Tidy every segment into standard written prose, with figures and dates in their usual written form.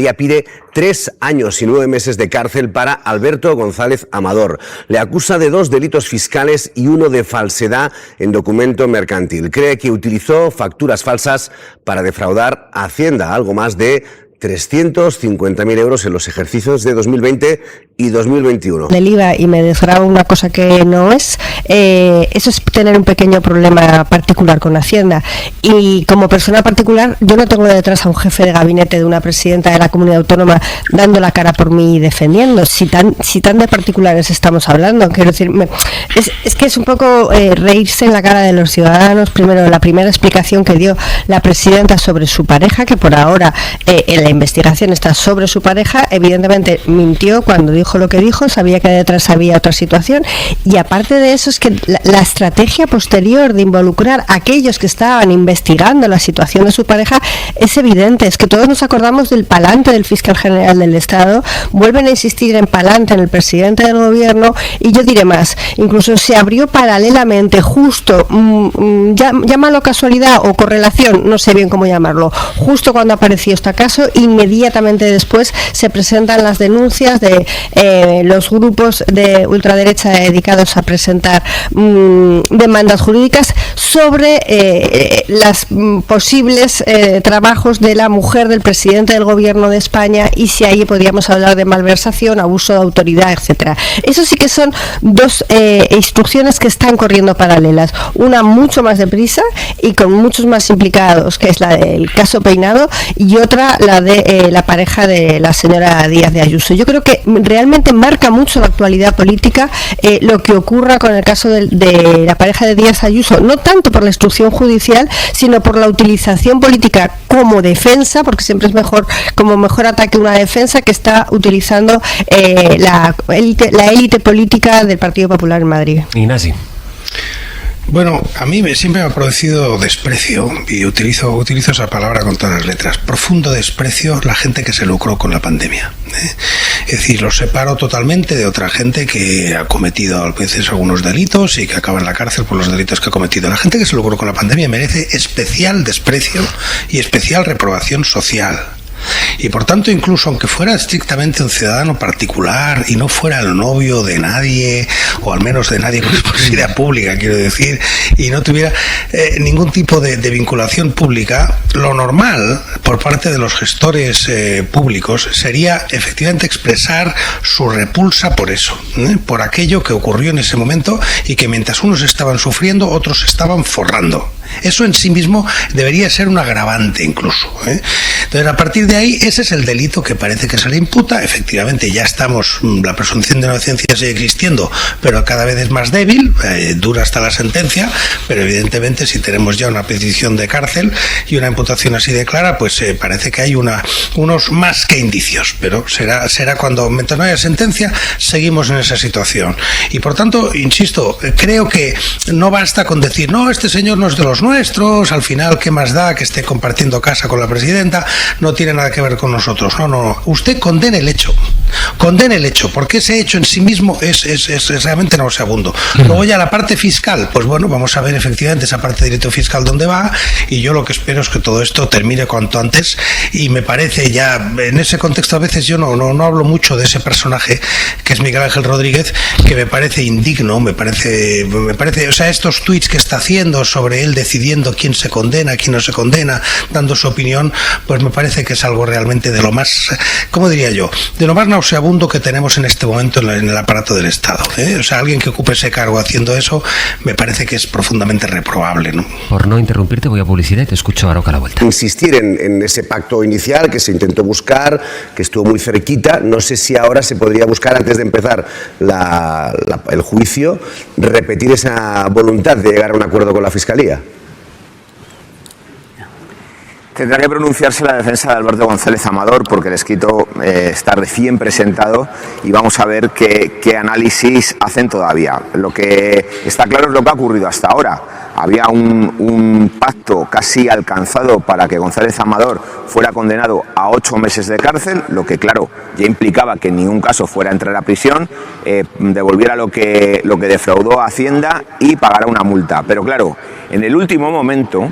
Fiscalía pide 3 años y 9 meses de cárcel para Alberto González Amador. Le acusa de 2 delitos fiscales y 1 de falsedad en documento mercantil. Cree que utilizó facturas falsas para defraudar a Hacienda, algo más de 350.000 euros en los ejercicios de 2020 y 2021. Del IVA y me desgraba una cosa que no es, eso es tener un pequeño problema particular con Hacienda. Y como persona particular, yo no tengo detrás a un jefe de gabinete de una presidenta de la comunidad autónoma dando la cara por mí y defendiendo. Si tan de particulares estamos hablando, quiero decir, es que es un poco reírse en la cara de los ciudadanos. Primero, la primera explicación que dio la presidenta sobre su pareja, que por ahora en la investigación está sobre su pareja, evidentemente mintió cuando dijo lo que dijo, sabía que detrás había otra situación, y aparte de eso es que la estrategia posterior de involucrar a aquellos que estaban investigando la situación de su pareja es evidente. Es que todos nos acordamos del palante del fiscal general del Estado, vuelven a insistir en palante en el presidente del gobierno, y yo diré más, incluso se abrió paralelamente, justo, llámalo casualidad o correlación, no sé bien cómo llamarlo, justo cuando apareció este caso, inmediatamente después se presentan las denuncias de los grupos de ultraderecha dedicados a presentar demandas jurídicas sobre las posibles trabajos de la mujer del presidente del gobierno de España, y si ahí podríamos hablar de malversación, abuso de autoridad, etcétera. Eso sí que son 2 instrucciones que están corriendo paralelas, una mucho más deprisa y con muchos más implicados, que es la del caso Peinado, y otra la de la pareja de la señora Díaz de Ayuso. Yo creo que realmente marca mucho la actualidad política lo que ocurra con el caso de la pareja de Díaz Ayuso, no tanto por la instrucción judicial, sino por la utilización política como defensa, porque siempre es mejor como mejor ataque una defensa que está utilizando la élite política del Partido Popular en Madrid. Ignasi. Bueno, a mí siempre me ha producido desprecio, y utilizo esa palabra con todas las letras, profundo desprecio la gente que se lucró con la pandemia. Es decir, los separo totalmente de otra gente que ha cometido a veces algunos delitos y que acaba en la cárcel por los delitos que ha cometido. La gente que se lucró con la pandemia merece especial desprecio y especial reprobación social. Y por tanto, incluso aunque fuera estrictamente un ciudadano particular y no fuera el novio de nadie, o al menos de nadie con responsabilidad pública, quiero decir, y no tuviera ningún tipo de vinculación pública, lo normal por parte de los gestores públicos sería efectivamente expresar su repulsa por eso, por aquello que ocurrió en ese momento, y que mientras unos estaban sufriendo, otros estaban forrando. Eso en sí mismo debería ser un agravante incluso. Entonces, a partir de ahí, ese es el delito que parece que se le imputa. Efectivamente, ya estamos, la presunción de inocencia sigue existiendo, pero cada vez es más débil, dura hasta la sentencia, pero evidentemente si tenemos ya una petición de cárcel y una imputación así de clara, pues parece que hay unos más que indicios, pero será cuando, mientras no haya sentencia, seguimos en esa situación. Y por tanto, insisto, creo que no basta con decir, no, este señor no es de los nuestros, al final, ¿qué más da que esté compartiendo casa con la presidenta? No tiene nada que ver con nosotros. No. Usted condene el hecho, porque ese hecho en sí mismo es realmente nauseabundo. Luego ya la parte fiscal, pues bueno, vamos a ver efectivamente esa parte de derecho fiscal dónde va, y yo lo que espero es que todo esto termine cuanto antes, y me parece ya, en ese contexto a veces yo no hablo mucho de ese personaje que es Miguel Ángel Rodríguez, que me parece indigno, me parece, o sea, estos tuits que está haciendo sobre él decidiendo quién se condena, quién no se condena, dando su opinión, pues me parece que es algo realmente de lo más, ¿cómo diría yo?, de lo más nauseabundo que tenemos en este momento en el aparato del Estado. O sea, alguien que ocupe ese cargo haciendo eso, me parece que es profundamente reprobable, ¿no? Por no interrumpirte, voy a publicidad y te escucho ahora a la vuelta. Insistir en ese pacto inicial que se intentó buscar, que estuvo muy cerquita. No sé si ahora se podría buscar, antes de empezar el juicio, repetir esa voluntad de llegar a un acuerdo con la Fiscalía. Tendrá que pronunciarse la defensa de Alberto González Amador, porque el escrito está recién presentado y vamos a ver qué análisis hacen todavía. Lo que está claro es lo que ha ocurrido hasta ahora. Había un pacto casi alcanzado para que González Amador fuera condenado a 8 meses de cárcel, lo que claro ya implicaba que en ningún caso fuera a entrar a prisión, devolviera lo que defraudó a Hacienda y pagara una multa. Pero claro, en el último momento,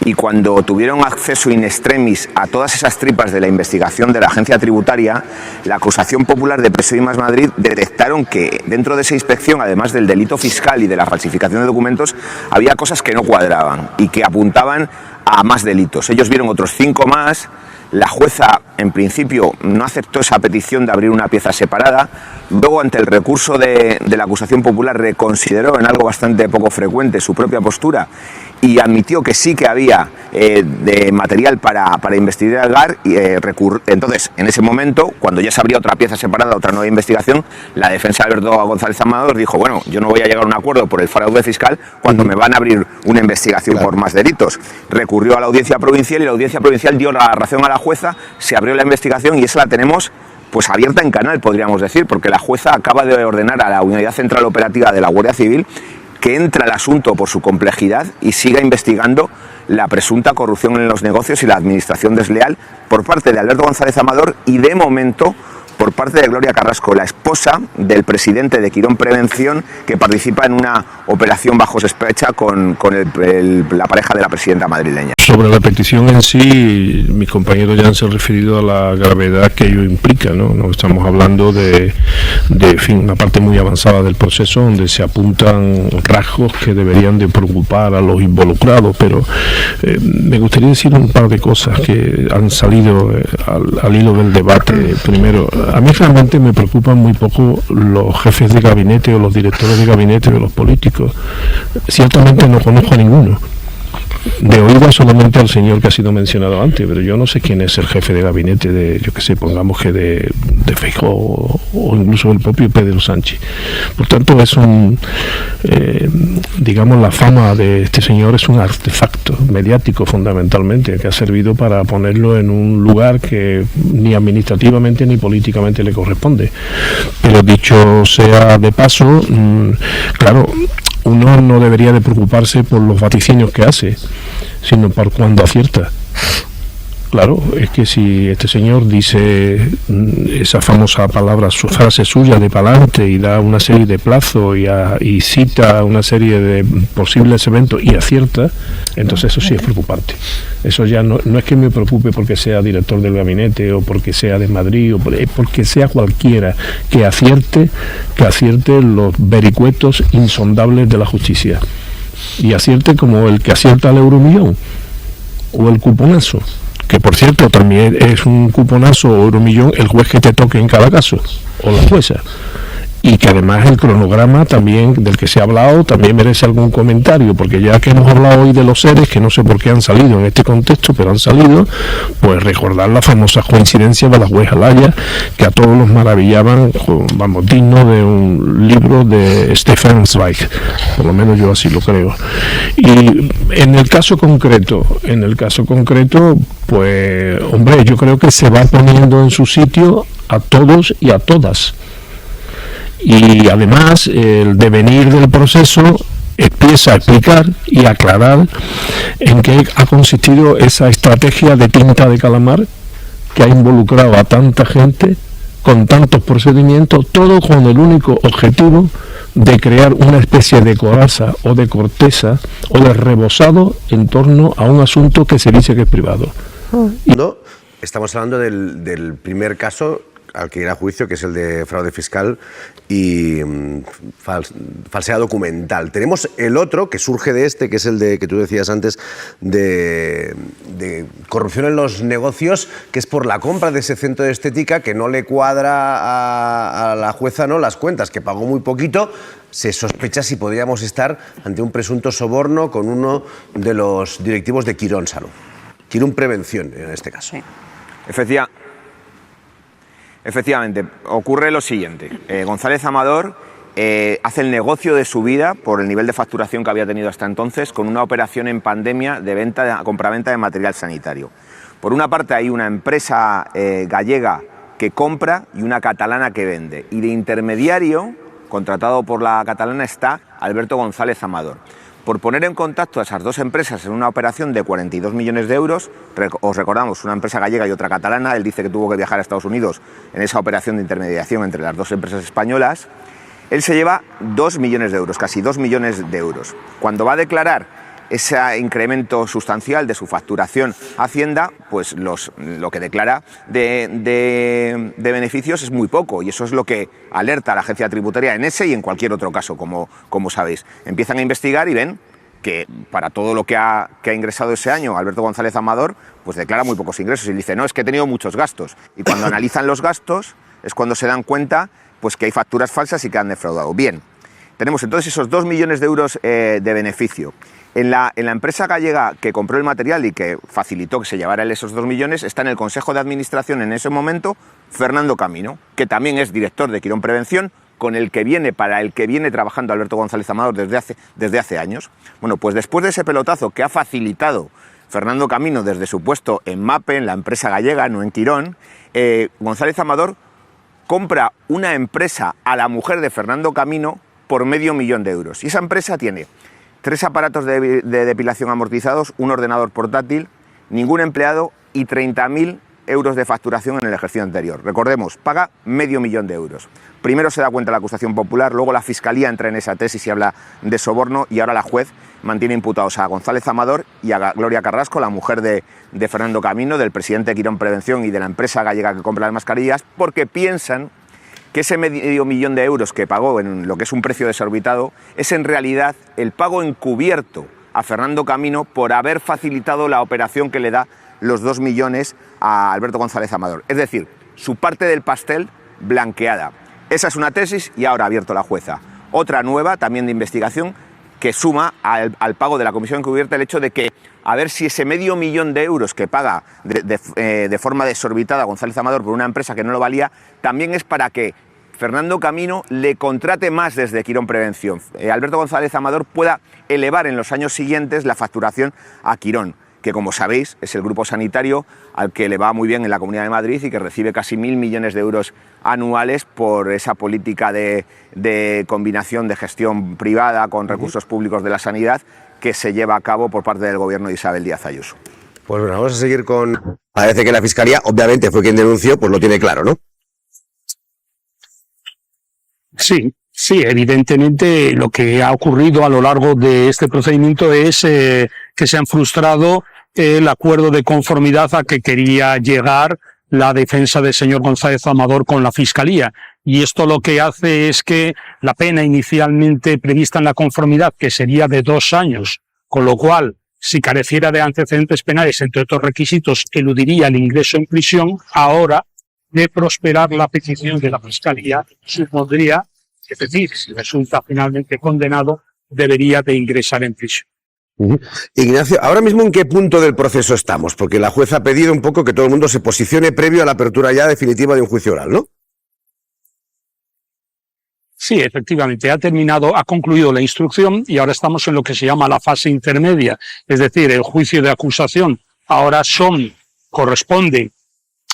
y cuando tuvieron acceso in extremis a todas esas tripas de la investigación de la agencia tributaria, la acusación popular de PSOE y Más Madrid detectaron que dentro de esa inspección, además del delito fiscal y de la falsificación de documentos, había cosas que no cuadraban y que apuntaban a más delitos. Ellos vieron otros 5 más. La jueza, en principio, no aceptó esa petición de abrir una pieza separada. Luego, ante el recurso de la acusación popular, reconsideró en algo bastante poco frecuente su propia postura y admitió que sí que había de material para investigar el GAR. Entonces, en ese momento, cuando ya se abría otra pieza separada, otra nueva investigación, la defensa de Alberto González Amador dijo, bueno, yo no voy a llegar a un acuerdo por el fraude fiscal cuando me van a abrir una investigación por más delitos. Recurrió a la audiencia provincial y la audiencia provincial dio la razón a la jueza, se abrió la investigación y esa la tenemos pues abierta en canal, podríamos decir, porque la jueza acaba de ordenar a la Unidad Central Operativa de la Guardia Civil que entre al asunto por su complejidad y siga investigando la presunta corrupción en los negocios y la administración desleal por parte de Alberto González Amador y, de momento, por parte de Gloria Carrasco, la esposa del presidente de Quirón Prevención, que participa en una operación bajo sospecha con la pareja de la presidenta madrileña. Sobre la petición en sí, mis compañeros ya han se referido a la gravedad que ello implica, ¿no? No estamos hablando de una parte muy avanzada del proceso donde se apuntan rasgos que deberían de preocupar a los involucrados, pero me gustaría decir un par de cosas que han salido al hilo del debate. Primero, a mí realmente me preocupan muy poco los jefes de gabinete o los directores de gabinete de los políticos. Ciertamente no conozco a ninguno. De oída solamente al señor que ha sido mencionado antes, pero yo no sé quién es el jefe de gabinete de, yo que sé, pongamos que de Feijóo o incluso el propio Pedro Sánchez. Por tanto, es digamos, la fama de este señor es un artefacto mediático fundamentalmente, que ha servido para ponerlo en un lugar que ni administrativamente ni políticamente le corresponde. Pero dicho sea de paso, claro, uno no debería de preocuparse por los vaticinios que hace, sino por cuando acierta. Claro, es que si este señor dice esa famosa palabra, su frase suya de pa'lante y da una serie de plazos y cita una serie de posibles eventos y acierta, entonces eso sí es preocupante. Eso ya no es que me preocupe porque sea director del gabinete o porque sea de Madrid o porque sea cualquiera que acierte los vericuetos insondables de la justicia y acierte como el que acierta al euromillón o el cuponazo, que por cierto también es un cuponazo o euromillón el juez que te toque en cada caso o la jueza, y que además el cronograma también del que se ha hablado también merece algún comentario, porque ya que hemos hablado hoy de los seres, que no sé por qué han salido en este contexto, pero han salido, pues recordar la famosa coincidencia de la juez Alaya, que a todos los maravillaban, vamos, digno de un libro de Stefan Zweig, por lo menos yo así lo creo. Y en el caso concreto, pues hombre, yo creo que se va poniendo en su sitio a todos y a todas. Y además el devenir del proceso empieza a explicar y aclarar en qué ha consistido esa estrategia de tinta de calamar que ha involucrado a tanta gente con tantos procedimientos, todo con el único objetivo de crear una especie de coraza o de corteza o de rebozado en torno a un asunto que se dice que es privado. Estamos hablando del primer caso al que irá a juicio, que es el de fraude fiscal y falsedad documental. Tenemos el otro que surge de este, que es el de que tú decías antes, de corrupción en los negocios, que es por la compra de ese centro de estética que no le cuadra a la jueza, ¿no?, las cuentas, que pagó muy poquito. Se sospecha si podríamos estar ante un presunto soborno con uno de los directivos de Quirón Salud. Quirón Prevención, en este caso. Sí. Efectivamente, ocurre lo siguiente. González Amador hace el negocio de su vida por el nivel de facturación que había tenido hasta entonces con una operación en pandemia de compraventa de material sanitario. Por una parte hay una empresa gallega que compra y una catalana que vende. Y de intermediario, contratado por la catalana, está Alberto González Amador. Por poner en contacto a esas dos empresas en una operación de 42 millones de euros, os recordamos, una empresa gallega y otra catalana, él dice que tuvo que viajar a Estados Unidos en esa operación de intermediación entre las dos empresas españolas, él se lleva 2 millones de euros, casi 2 millones de euros. Cuando va a declarar ese incremento sustancial de su facturación a Hacienda, pues lo que declara de beneficios es muy poco, y eso es lo que alerta a la agencia tributaria en ese y en cualquier otro caso, como sabéis. Empiezan a investigar y ven que para todo lo que ha ingresado ese año Alberto González Amador, pues declara muy pocos ingresos y dice, no, es que he tenido muchos gastos. Y cuando analizan los gastos es cuando se dan cuenta pues que hay facturas falsas y que han defraudado. Bien, tenemos entonces esos 2 millones de euros de beneficio. En la empresa gallega que compró el material y que facilitó que se llevara esos 2 millones, está en el Consejo de Administración en ese momento Fernando Camino, que también es director de Quirón Prevención, para el que viene trabajando Alberto González Amador desde hace años. Bueno, pues después de ese pelotazo que ha facilitado Fernando Camino desde su puesto en MAPE, en la empresa gallega, no en Quirón, González Amador compra una empresa a la mujer de Fernando Camino por $500.000 de euros. Y esa empresa tiene 3 aparatos de depilación amortizados, un ordenador portátil, ningún empleado y 30.000 euros de facturación en el ejercicio anterior. Recordemos, paga $500.000 de euros. Primero se da cuenta la acusación popular, luego la Fiscalía entra en esa tesis y habla de soborno, y ahora la juez mantiene imputados a González Amador y a Gloria Carrasco, la mujer de Fernando Camino, del presidente de Quirón Prevención y de la empresa gallega que compra las mascarillas, porque piensan que ese $500.000 de euros que pagó en lo que es un precio desorbitado es en realidad el pago encubierto a Fernando Camino por haber facilitado la operación que le da los 2 millones a Alberto González Amador. Es decir, su parte del pastel blanqueada. Esa es una tesis y ahora ha abierto la jueza otra nueva, también de investigación, que suma al pago de la comisión encubierta el hecho de que, a ver si ese $500.000 de euros que paga de forma desorbitada González Amador por una empresa que no lo valía, también es para que Fernando Camino le contrate más desde Quirón Prevención. Alberto González Amador pueda elevar en los años siguientes la facturación a Quirón, que como sabéis es el grupo sanitario al que le va muy bien en la Comunidad de Madrid y que recibe casi 1.000 millones de euros anuales por esa política de combinación de gestión privada con recursos públicos de la sanidad que se lleva a cabo por parte del gobierno de Isabel Díaz Ayuso. Pues bueno, vamos a seguir con... Parece que la Fiscalía, obviamente, fue quien denunció, pues lo tiene claro, ¿no? Sí, evidentemente lo que ha ocurrido a lo largo de este procedimiento es que se han frustrado el acuerdo de conformidad a que quería llegar la defensa del señor González Amador con la Fiscalía. Y esto lo que hace es que la pena inicialmente prevista en la conformidad, que sería de 2 años, con lo cual, si careciera de antecedentes penales, entre otros requisitos, eludiría el ingreso en prisión, ahora, de prosperar la petición de la Fiscalía, supondría, es decir, si resulta finalmente condenado, debería de ingresar en prisión. Ignacio, ahora mismo ¿en qué punto del proceso estamos? Porque la jueza ha pedido un poco que todo el mundo se posicione previo a la apertura ya definitiva de un juicio oral, ¿no? Sí, efectivamente, ha concluido la instrucción y ahora estamos en lo que se llama la fase intermedia, es decir, el juicio de acusación ahora corresponde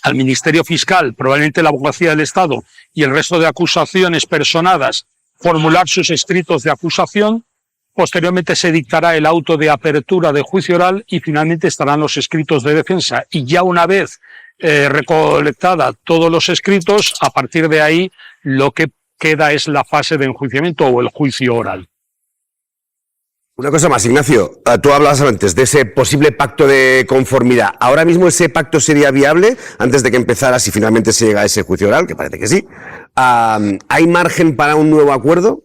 al Ministerio Fiscal, probablemente la Abogacía del Estado y el resto de acusaciones personadas, formular sus escritos de acusación. Posteriormente se dictará el auto de apertura de juicio oral y finalmente estarán los escritos de defensa. Y ya una vez recolectada todos los escritos, a partir de ahí lo que queda es la fase de enjuiciamiento o el juicio oral. Una cosa más, Ignacio, tú hablabas antes de ese posible pacto de conformidad. ¿Ahora mismo ese pacto sería viable antes de que empezara, si finalmente se llega a ese juicio oral? Que parece que sí. ¿Hay margen para un nuevo acuerdo?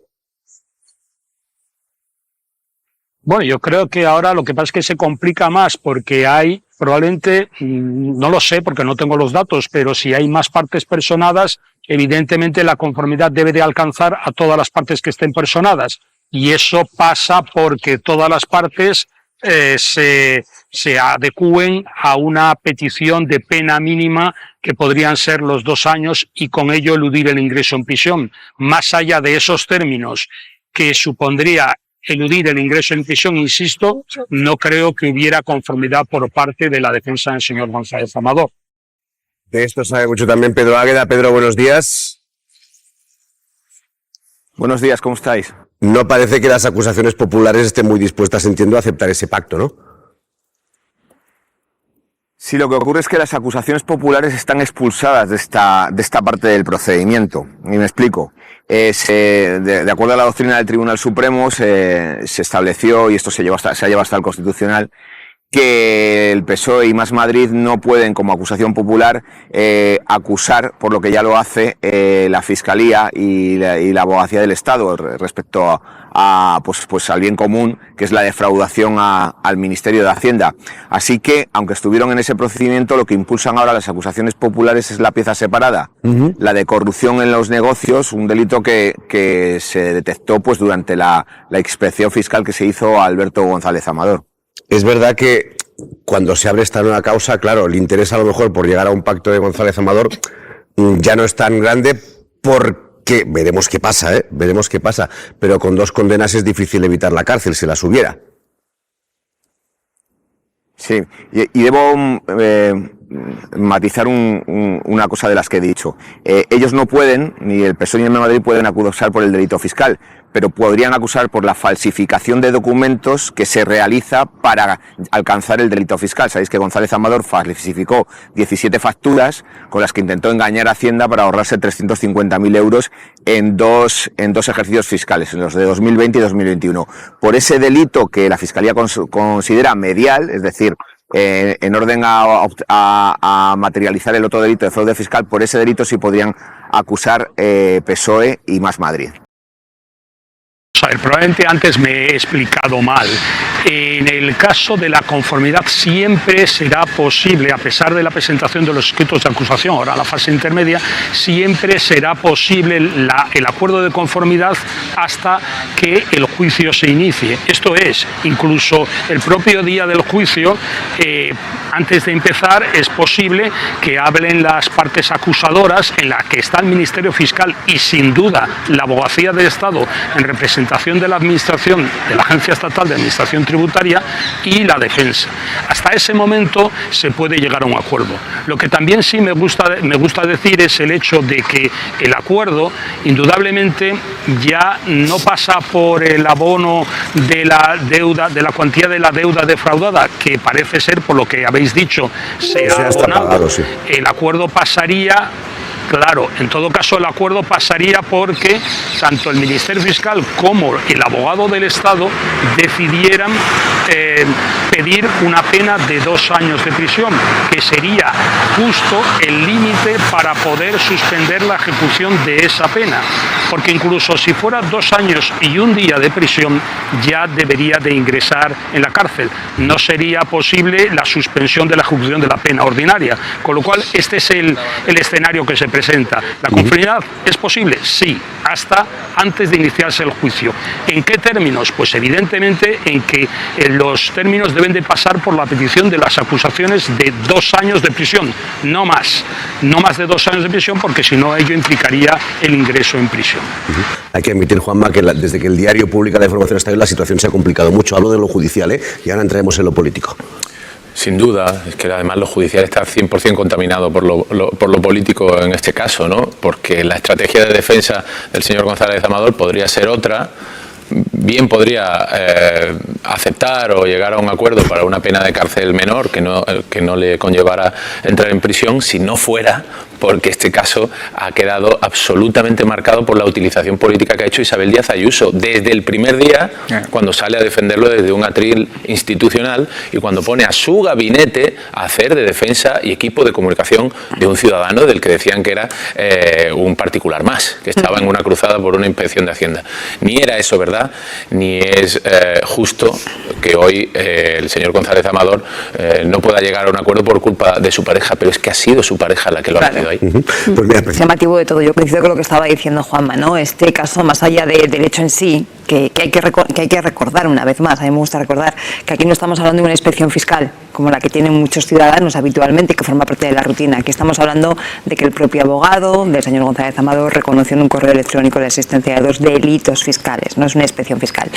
Bueno, yo creo que ahora lo que pasa es que se complica más porque hay probablemente, no lo sé porque no tengo los datos, pero si hay más partes personadas, evidentemente la conformidad debe de alcanzar a todas las partes que estén personadas. Y eso pasa porque todas las partes se adecúen a una petición de pena mínima que podrían ser los 2 años y con ello eludir el ingreso en prisión. Más allá de esos términos que supondría eludir el ingreso en prisión, insisto, no creo que hubiera conformidad por parte de la defensa del señor González Amador. De esto sabe mucho también Pedro Águeda. Pedro, buenos días. Buenos días, ¿cómo estáis? No parece que las acusaciones populares estén muy dispuestas, entiendo, a aceptar ese pacto, ¿no? Sí, lo que ocurre es que las acusaciones populares están expulsadas de esta parte del procedimiento. Y me explico. De acuerdo a la doctrina del Tribunal Supremo, se estableció, y esto se ha llevado hasta el Constitucional, que el PSOE y Más Madrid no pueden, como acusación popular, acusar, por lo que ya lo hace la Fiscalía y la Abogacía del Estado respecto pues al bien común, que es la defraudación al Ministerio de Hacienda. Así que, aunque estuvieron en ese procedimiento, lo que impulsan ahora las acusaciones populares es la pieza separada, la de corrupción en los negocios, un delito que se detectó pues durante la inspección fiscal que se hizo a Alberto González Amador. Es verdad que cuando se abre esta nueva causa, claro, el interés a lo mejor por llegar a un pacto de González Amador ya no es tan grande porque veremos qué pasa, veremos qué pasa, pero con 2 condenas es difícil evitar la cárcel si las hubiera. Sí, y debo matizar una cosa de las que he dicho. Ellos no pueden, ni el PSOE ni el Madrid pueden acusar por el delito fiscal, pero podrían acusar por la falsificación de documentos que se realiza para alcanzar el delito fiscal. Sabéis que González Amador falsificó 17 facturas con las que intentó engañar a Hacienda para ahorrarse 350.000 euros en dos ejercicios fiscales, en los de 2020 y 2021. Por ese delito que la Fiscalía considera medial, es decir, en orden a materializar el otro delito de fraude fiscal, por ese delito sí podrían acusar PSOE y Más Madrid. Probablemente antes me he explicado mal. En el caso de la conformidad siempre será posible, a pesar de la presentación de los escritos de acusación, ahora la fase intermedia, siempre será posible el acuerdo de conformidad hasta que el juicio se inicie. Esto es, incluso el propio día del juicio, antes de empezar, es posible que hablen las partes acusadoras, en la que está el Ministerio Fiscal y sin duda la Abogacía del Estado en representación de la Administración, de la Agencia Estatal de Administración Tributaria, y la defensa. Hasta ese momento se puede llegar a un acuerdo. Lo que también sí me gusta decir es el hecho de que el acuerdo indudablemente ya no pasa por el abono de la deuda, de la cuantía de la deuda defraudada, que parece ser, por lo que habéis dicho, será abonado. Sí. El acuerdo pasaría. Claro, en todo caso el acuerdo pasaría porque tanto el Ministerio Fiscal como el abogado del Estado decidieran pedir una pena de 2 años de prisión, que sería justo el límite para poder suspender la ejecución de esa pena, porque incluso si fuera 2 años y 1 día de prisión ya debería de ingresar en la cárcel. No sería posible la suspensión de la ejecución de la pena ordinaria, con lo cual este es el escenario que se presenta. ¿La conformidad es posible? Sí, hasta antes de iniciarse el juicio. ¿En qué términos? Pues evidentemente en que los términos deben de pasar por la petición de las acusaciones de 2 años de prisión, no más de 2 años de prisión, porque si no ello implicaría el ingreso en prisión. Hay que admitir, Juanma, que desde que el diario publica la información hasta hoy la situación se ha complicado mucho. Hablo de lo judicial, y ahora entraremos en lo político. Sin duda, es que además lo judicial está 100% contaminado por lo político en este caso, ¿no? Porque la estrategia de defensa del señor González Amador podría ser otra. Bien podría aceptar o llegar a un acuerdo para una pena de cárcel menor que no le conllevara entrar en prisión, si no fuera porque este caso ha quedado absolutamente marcado por la utilización política que ha hecho Isabel Díaz Ayuso desde el primer día, cuando sale a defenderlo desde un atril institucional y cuando pone a su gabinete a hacer de defensa y equipo de comunicación de un ciudadano del que decían que era un particular más, que estaba en una cruzada por una inspección de Hacienda. Ni era eso verdad, ni es justo que hoy el señor González Amador no pueda llegar a un acuerdo por culpa de su pareja, pero es que ha sido su pareja la que lo ha metido ahí. Pues mira, llamativo de todo, yo coincido con lo que estaba diciendo Juanma, ¿no? Este caso, más allá del hecho en sí, que hay que recordar una vez más, a mí me gusta recordar que aquí no estamos hablando de una inspección fiscal como la que tienen muchos ciudadanos habitualmente, que forma parte de la rutina. Aquí estamos hablando de que el propio abogado del señor González Amador reconoció en un correo electrónico la existencia de 2 delitos fiscales, no es una inspección fiscal.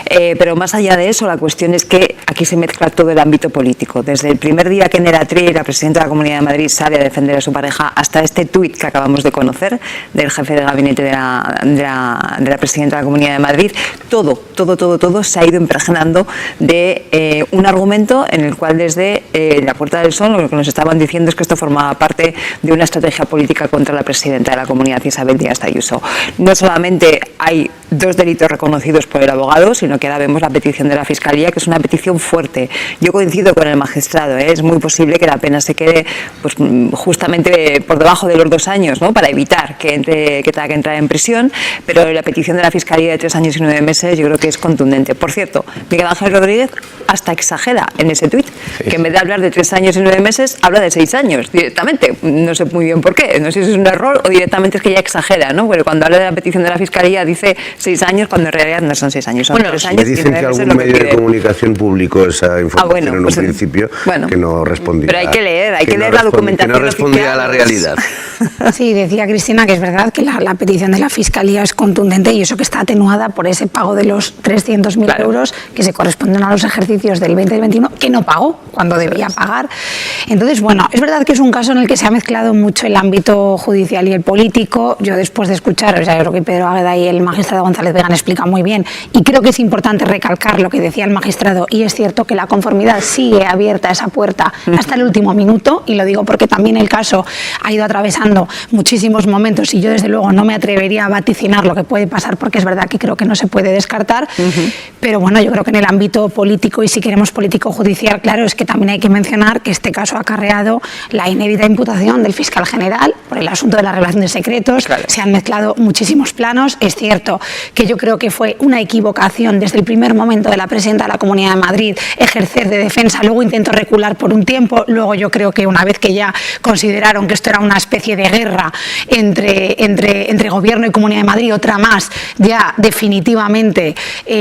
Pero más allá de eso, la cuestión es que aquí se mezcla todo el ámbito político. Desde el primer día que Nera Tree, la presidenta de la Comunidad de Madrid, sale a defender a su pareja, hasta este tuit que acabamos de conocer del jefe de gabinete de la presidenta de la Comunidad de Madrid, todo se ha ido impregnando de un argumento en el cual desde la Puerta del Sol lo que nos estaban diciendo es que esto formaba parte de una estrategia política contra la presidenta de la Comunidad, Isabel Díaz Ayuso. No solamente hay 2 delitos reconocidos por el abogado, sino que ahora vemos la petición de la Fiscalía, que es una petición fuerte. Yo coincido con el magistrado, es muy posible que la pena se quede pues, justamente por debajo de los 2 años, ¿no? Para evitar que tenga que entrar en prisión, pero la petición de la Fiscalía de 3 años y 9 meses yo creo que es contundente. Por cierto, Miguel Ángel Rodríguez hasta exagera en ese tuit, que en vez de hablar de 3 años y 9 meses, habla de 6 años directamente. No sé muy bien por qué, no sé si es un error o directamente es que ya exagera, ¿no? Porque cuando habla de la petición de la Fiscalía dice 6 años cuando en realidad no son 6 años, son 3 años. Me dicen que algún medio de comunicación publicó esa información en un principio que no respondía. Pero hay que leer la documentación. Que no respondía a la realidad. Sí, decía Cristina que es verdad que la petición de la Fiscalía es contundente y eso que está atenuada por ese pago de los 300.000 euros que se corresponden a los ejercicios del 20 y 21, que no pagó cuando debía pagar. Entonces, bueno, es verdad que es un caso en el que se ha mezclado mucho el ámbito judicial y el político. Yo después de escuchar, yo creo que Pedro Águeda y el magistrado González Vegan explican muy bien, y creo que es importante recalcar lo que decía el magistrado, y es cierto que la conformidad sigue abierta esa puerta hasta el último minuto, y lo digo porque también el caso ha ido atravesando muchísimos momentos y yo desde luego no me atrevería a vaticinar lo que puede pasar porque es verdad que creo que no se puede descartar, pero bueno, yo creo que en el ámbito político, y si queremos político-judicial, claro, es que también hay que mencionar que este caso ha acarreado la inédita imputación del fiscal general por el asunto de la revelación de secretos. Se han mezclado muchísimos planos. Es cierto que yo creo que fue una equivocación desde el primer momento de la presidenta de la Comunidad de Madrid ejercer de defensa, luego intentó recular por un tiempo, luego yo creo que una vez que ya consideraron que esto era una especie de guerra entre Gobierno y Comunidad de Madrid, otra más, ya definitivamente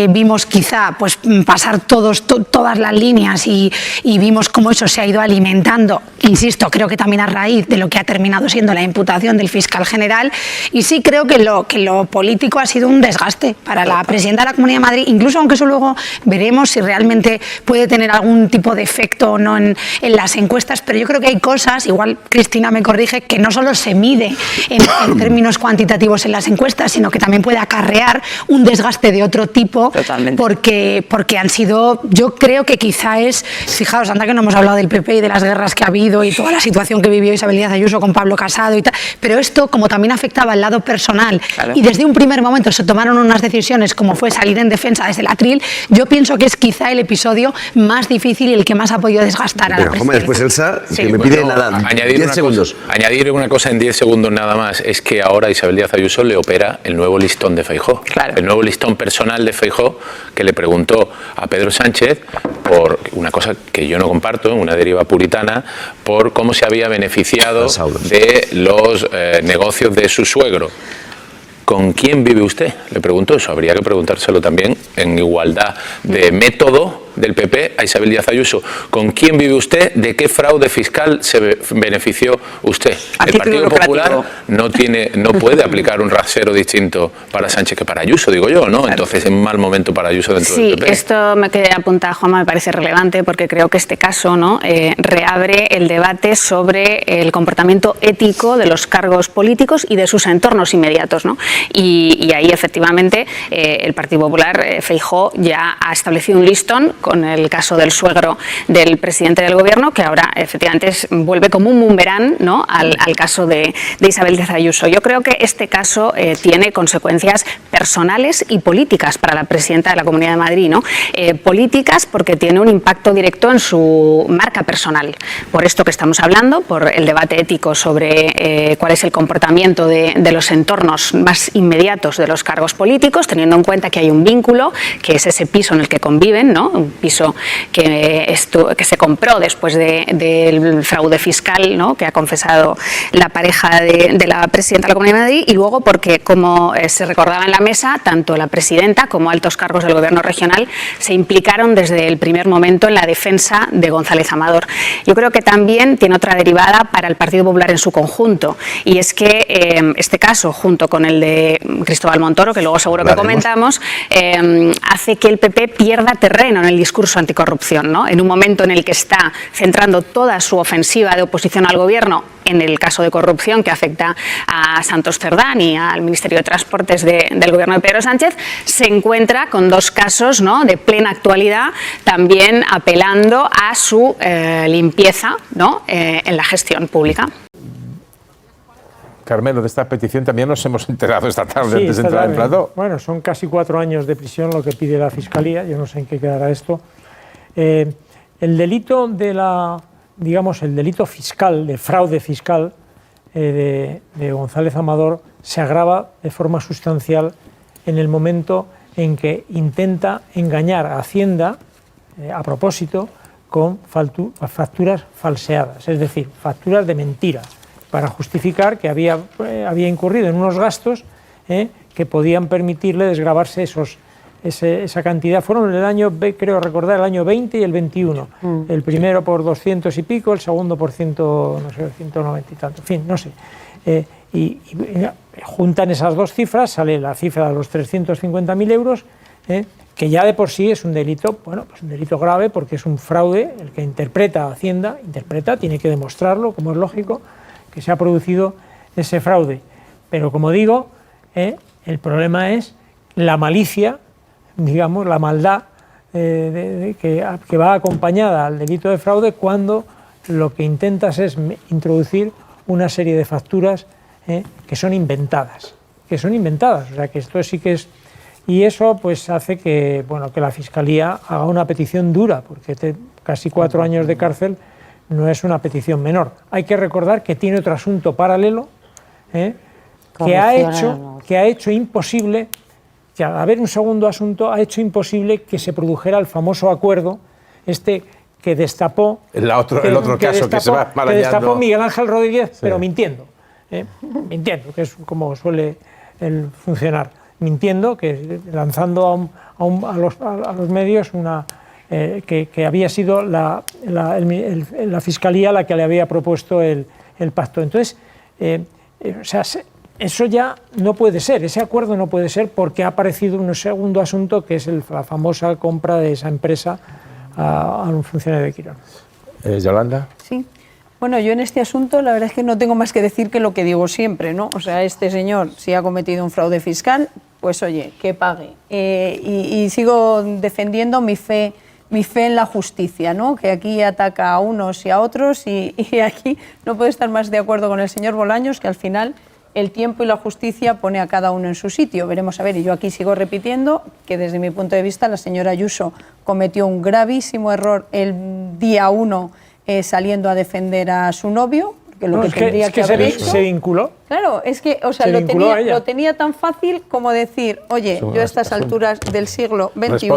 vimos quizá pues pasar todas las líneas y vimos cómo eso se ha ido alimentando, insisto, creo que también a raíz de lo que ha terminado siendo la imputación del fiscal general, y sí creo que lo político ha sido un desgaste para la presidenta de la Comunidad de Madrid, incluso aunque eso luego veremos si realmente puede tener algún tipo de efecto o no en las encuestas, pero yo creo que hay cosas, igual Cristina me corrige, que no solo se mide en términos cuantitativos en las encuestas, sino que también puede acarrear un desgaste de otro tipo. Totalmente. Porque han sido, yo creo que quizá es, fijaos, anda que no hemos hablado del PP y de las guerras que ha habido y toda la situación que vivió Isabel Díaz Ayuso con Pablo Casado y tal, pero esto como también afectaba el lado personal y desde un primer momento se tomaron unas decisiones como fue salir en defensa desde el atril, yo pienso que es quizá el episodio más difícil y el que más ha podido desgastar a la presidenta. Después Elsa, que me pide nada, 10 segundos. Añadir una cosa en 10 segundos nada más, es que ahora Isabel Díaz Ayuso le opera el nuevo listón de Feijóo, el nuevo listón personal de Feijóo, que le preguntó a Pedro Sánchez por una cosa que yo no comparto, una deriva puritana, por cómo se había beneficiado de los negocios de su suegro. ¿Con quién vive usted? Le preguntó eso. Habría que preguntárselo también en igualdad de método del PP a Isabel Díaz Ayuso. ¿Con quién vive usted? ¿De qué fraude fiscal se benefició usted? El Partido Popular no puede aplicar un rasero distinto para Sánchez que para Ayuso, digo yo, ¿no? Entonces es un mal momento para Ayuso dentro del PP. Sí, esto que apunta Juanma me parece relevante porque creo que este caso, ¿no?, reabre el debate sobre el comportamiento ético de los cargos políticos y de sus entornos inmediatos, ¿no? Y ahí efectivamente el Partido Popular, Feijóo, ya ha establecido un listón con el caso del suegro del presidente del gobierno, que ahora efectivamente vuelve como un boomerang, ¿no?, al caso de Isabel Díaz Ayuso. Yo creo que este caso tiene consecuencias personales y políticas para la presidenta de la Comunidad de Madrid, ¿no? Políticas porque tiene un impacto directo en su marca personal. Por esto que estamos hablando, por el debate ético sobre cuál es el comportamiento de los entornos más inmediatos de los cargos políticos, teniendo en cuenta que hay un vínculo, que es ese piso en el que conviven, ¿no?, un piso que se compró después del fraude fiscal, ¿no?, que ha confesado la pareja de la presidenta de la Comunidad de Madrid, y luego porque, como se recordaba en la mesa, tanto la presidenta como altos cargos del gobierno regional se implicaron desde el primer momento en la defensa de González Amador. Yo creo que también tiene otra derivada para el Partido Popular en su conjunto, y es que este caso, junto con el de Cristóbal Montoro, que luego seguro que comentamos, hace que el PP pierda terreno en el discurso anticorrupción, ¿no? En un momento en el que está centrando toda su ofensiva de oposición al gobierno en el caso de corrupción que afecta a Santos Cerdán y al Ministerio de Transportes del gobierno de Pedro Sánchez, se encuentra con dos casos, ¿no?, de plena actualidad, también apelando a su limpieza, ¿no?, en la gestión pública. Carmelo, de esta petición también nos hemos enterado esta tarde antes de esta entrar en tarde. plató. Bueno, son casi 4 años de prisión lo que pide la Fiscalía, yo no sé en qué quedará esto. El delito el delito fiscal, de fraude fiscal de González Amador se agrava de forma sustancial en el momento en que intenta engañar a Hacienda a propósito con facturas falseadas, es decir, facturas de mentira, para justificar que había incurrido en unos gastos que podían permitirle desgravarse esa cantidad. Fueron el año, creo recordar, el año 20 y el 21. El primero por 200 y pico, el segundo por 190 y tanto. En fin, no sé. Y juntan esas dos cifras, sale la cifra de los 350.000 euros, que ya de por sí es un delito, bueno, pues un delito grave porque es un fraude. El que interpreta a Hacienda, tiene que demostrarlo, como es lógico, que se ha producido ese fraude. Pero como digo, el problema es la malicia, digamos, la maldad que va acompañada al delito de fraude cuando lo que intentas es introducir una serie de facturas que son inventadas. O sea, que esto sí que es... Y eso pues hace que, bueno, que la Fiscalía haga una petición dura, porque casi 4 años de cárcel no es una petición menor. Hay que recordar que tiene otro asunto paralelo que ha hecho imposible, que al haber un segundo asunto ha hecho imposible que se produjera el famoso acuerdo que destapó el otro caso que se va marañando. Que destapó Miguel Ángel Rodríguez, sí, pero mintiendo, que es como suele funcionar, mintiendo, que lanzando a los medios que había sido la Fiscalía la que le había propuesto el pacto. Entonces, o sea, eso ya no puede ser, ese acuerdo no puede ser, porque ha aparecido un segundo asunto que es la famosa compra de esa empresa a un funcionario de Quirón. Yolanda. Sí. Bueno, yo en este asunto la verdad es que no tengo más que decir que lo que digo siempre, ¿no? O sea, este señor, si ha cometido un fraude fiscal, pues oye, que pague. Y sigo defendiendo mi fe en la justicia, ¿no? Que aquí ataca a unos y a otros y aquí no puedo estar más de acuerdo con el señor Bolaños, que al final el tiempo y la justicia pone a cada uno en su sitio. Veremos a ver, y yo aquí sigo repitiendo que desde mi punto de vista la señora Ayuso cometió un gravísimo error el día 1 saliendo a tendría a su novio, que lo que tendría que haber hecho. ¿Se vinculó? Claro, es que, o sea, lo tenía tan fácil como decir, oye, yo a estas alturas del siglo XXI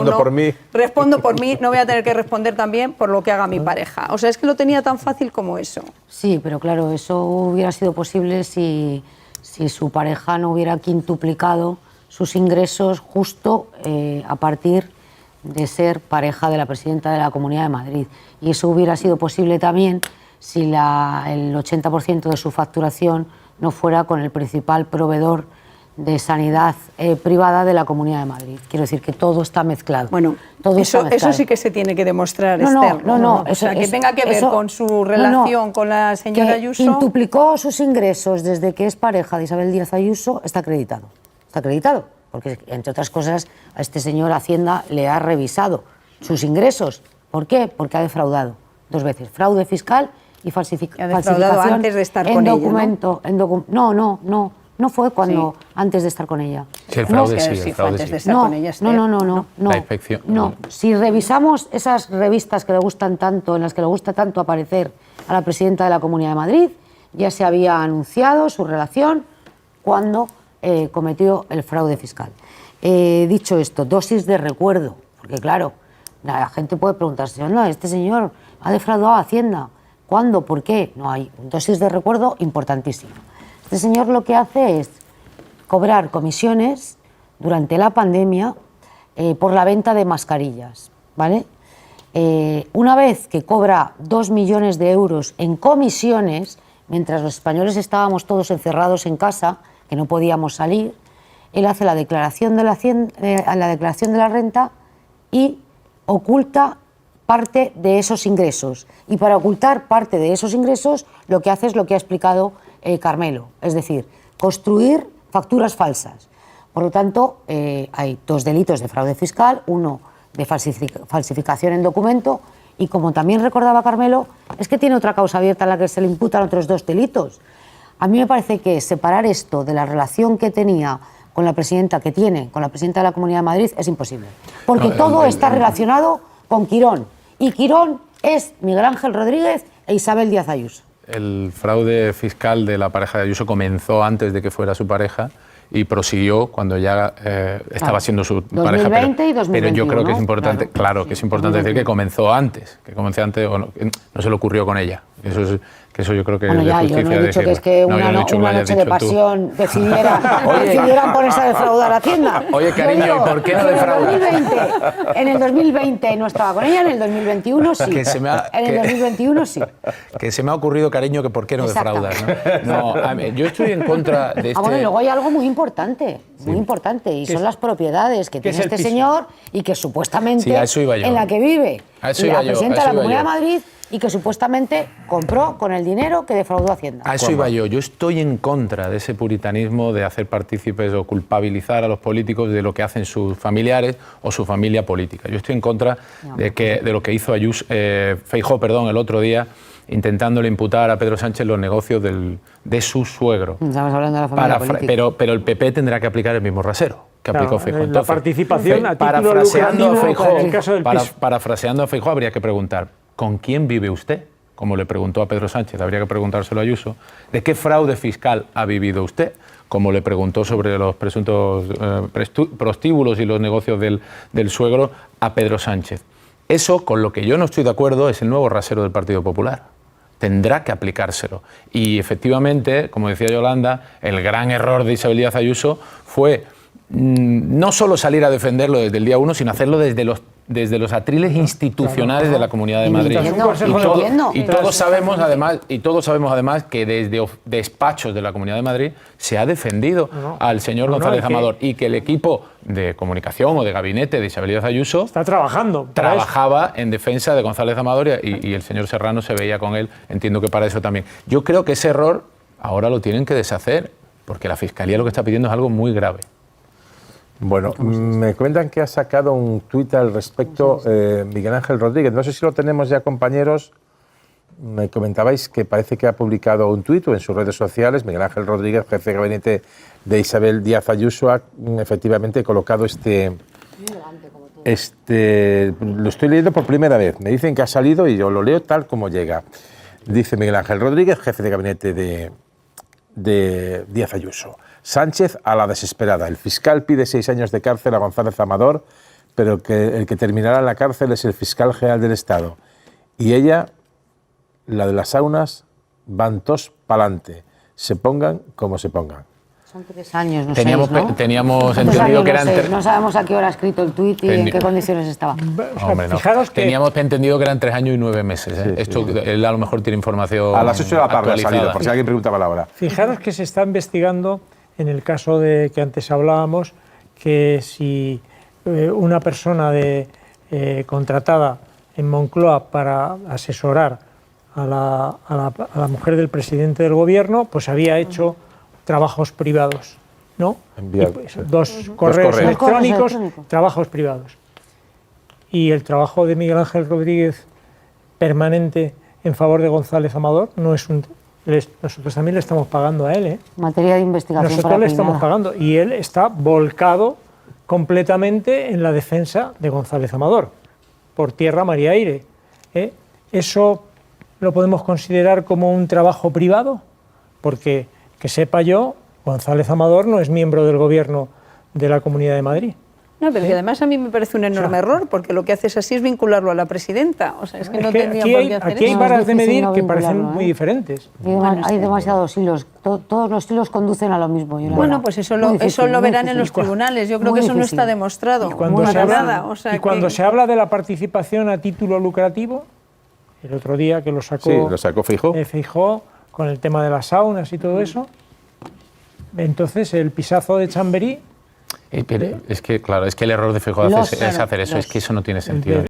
respondo por mí, no voy a tener que responder también por lo que haga mi pareja. O sea, es que lo tenía tan fácil como eso. Sí, pero claro, eso hubiera sido posible si su pareja no hubiera quintuplicado sus ingresos justo a partir de ser pareja de la presidenta de la Comunidad de Madrid. Y eso hubiera sido posible también si el 80% de su facturación no fuera con el principal proveedor de sanidad privada de la Comunidad de Madrid. Quiero decir que todo está mezclado. Bueno, eso sí que se tiene que demostrar, Esther. No. O sea, que tenga que ver con su relación con la señora Ayuso. Quintuplicó sus ingresos desde que es pareja de Isabel Díaz Ayuso, está acreditado. Está acreditado, porque entre otras cosas a este señor Hacienda le ha revisado sus ingresos. ¿Por qué? Porque ha defraudado 2 veces. Fraude fiscal y falsificación antes de estar con documento, ella. No fue cuando antes de estar con ella. Sí, el fraude sí, fue antes de estar con ella. No. La inspección. No. Si revisamos esas revistas que le gustan tanto, en las que le gusta tanto aparecer a la presidenta de la Comunidad de Madrid, ya se había anunciado su relación cuando cometió el fraude fiscal. Dicho esto, dosis de recuerdo, porque claro, la gente puede preguntarse, no, este señor ha defraudado a Hacienda. ¿Cuándo? ¿Por qué? No, hay dosis de recuerdo importantísima. Este señor lo que hace es cobrar comisiones durante la pandemia por la venta de mascarillas, ¿vale? Una vez que cobra 2 millones de euros en comisiones, mientras los españoles estábamos todos encerrados en casa, que no podíamos salir, él hace la declaración de la renta y oculta parte de esos ingresos. Y para ocultar parte de esos ingresos, lo que hace es lo que ha explicado Carmelo, es decir, construir facturas falsas. Por lo tanto, hay dos delitos de fraude fiscal, uno de falsificación en documento, y como también recordaba Carmelo, es que tiene otra causa abierta a la que se le imputan otros dos delitos. A mí me parece que separar esto de la relación que tenía con la presidenta, que tiene con la presidenta de la Comunidad de Madrid, es imposible. Porque todo está relacionado con Quirón. Y Quirón es Miguel Ángel Rodríguez e Isabel Díaz Ayuso. El fraude fiscal de la pareja de Ayuso comenzó antes de que fuera su pareja y prosiguió cuando ya estaba siendo su pareja. 2020 y 2021. Pero yo creo que es importante, claro, que es importante decir que comenzó antes, o no se le ocurrió con ella. Eso yo creo que bueno, es de ya, justicia yo no he dicho decirlo. que es que No, una, yo no he dicho que lo hayas noche de dicho tú. pasión decidieran ponerse a defraudar a Hacienda. Oye, cariño, Yo digo, ¿y por qué no defraudas? En el 2020 no estaba con ella, en el 2021 sí. En el 2021 sí. Que se me ha ocurrido, cariño, que por qué no defraudas, ¿no? No, yo estoy en contra de este... Bueno, y luego hay algo muy importante, y son las propiedades que tiene este señor y que supuestamente en la que vive la presidenta de la Comunidad de Madrid y que supuestamente compró con el dinero que defraudó Hacienda. A eso iba yo. Yo estoy en contra de ese puritanismo de hacer partícipes o culpabilizar a los políticos de lo que hacen sus familiares o su familia política. Yo estoy en contra de lo que hizo Feijóo, el otro día, intentándole imputar a Pedro Sánchez los negocios de su suegro. Estamos hablando de la familia política. Pero el PP tendrá que aplicar el mismo rasero que aplicó Feijóo. La participación a título lucrativo en el caso del piso. Parafraseando a Feijóo, habría que preguntar, ¿con quién vive usted? Como le preguntó a Pedro Sánchez, habría que preguntárselo a Ayuso. ¿De qué fraude fiscal ha vivido usted? Como le preguntó sobre los presuntos prostíbulos y los negocios del suegro a Pedro Sánchez. Eso, con lo que yo no estoy de acuerdo, es el nuevo rasero del Partido Popular. Tendrá que aplicárselo. Y efectivamente, como decía Yolanda, el gran error de Isabel Díaz Ayuso fue no solo salir a defenderlo desde el día 1, sino hacerlo desde los atriles institucionales de la Comunidad de Madrid. Y todos sabemos además que desde despachos de la Comunidad de Madrid se ha defendido al señor González Amador y que el equipo de comunicación o de gabinete de Isabel Díaz Ayuso trabajaba en defensa de González Amador y el señor Serrano se veía con él, entiendo que para eso también. Yo creo que ese error ahora lo tienen que deshacer, porque la Fiscalía lo que está pidiendo es algo muy grave. Bueno, me comentan que ha sacado un tuit al respecto Miguel Ángel Rodríguez. No sé si lo tenemos ya, compañeros. Me comentabais que parece que ha publicado un tuit en sus redes sociales. Miguel Ángel Rodríguez, jefe de gabinete de Isabel Díaz Ayuso, ha efectivamente colocado lo estoy leyendo por primera vez. Me dicen que ha salido y yo lo leo tal como llega. Dice Miguel Ángel Rodríguez, jefe de gabinete de Díaz Ayuso. Sánchez a la desesperada. El fiscal pide 6 años de cárcel a González Amador, pero el que terminará en la cárcel es el fiscal general del Estado. Y ella, la de las saunas, van todos pa'lante. Se pongan como se pongan. Son 3 años, no teníamos, 6, ¿no? Teníamos entendido que eran... No sabemos a qué hora ha escrito el tuit y en qué condiciones estaba. Hombre, no. Teníamos entendido que eran 3 años y 9 meses. ¿eh? Esto él a lo mejor tiene información a las 8 de la tarde ha salido, por si alguien preguntaba la hora. Fijaros que se está investigando, en el caso de que antes hablábamos, que si una persona contratada en Moncloa para asesorar a la mujer del presidente del gobierno, pues había hecho trabajos privados, ¿no? Dos correos electrónicos, trabajos privados. Y el trabajo de Miguel Ángel Rodríguez permanente en favor de González Amador no es nosotros también le estamos pagando a él, ¿eh? Materia de investigación. Nosotros le estamos pagando y él está volcado completamente en la defensa de González Amador, por tierra, mar y aire. ¿Eso lo podemos considerar como un trabajo privado? Porque, que sepa yo, González Amador no es miembro del gobierno de la Comunidad de Madrid. No, pero además a mí me parece un enorme error, porque lo que haces así es vincularlo a la presidenta. O sea, es que no tendría por qué hacer eso. Aquí hay varas de medir que parecen muy diferentes. Hay demasiados hilos. Todos los hilos conducen a lo mismo. Bueno, pues eso lo verán en los tribunales. Yo creo que eso no está demostrado. Y cuando se habla de la participación a título lucrativo, el otro día que lo sacó Feijóo con el tema de las saunas y todo eso, entonces el pisazo de Chamberí. Pero es que, claro, es que el error de Feijóo es hacer eso, es que eso no tiene sentido.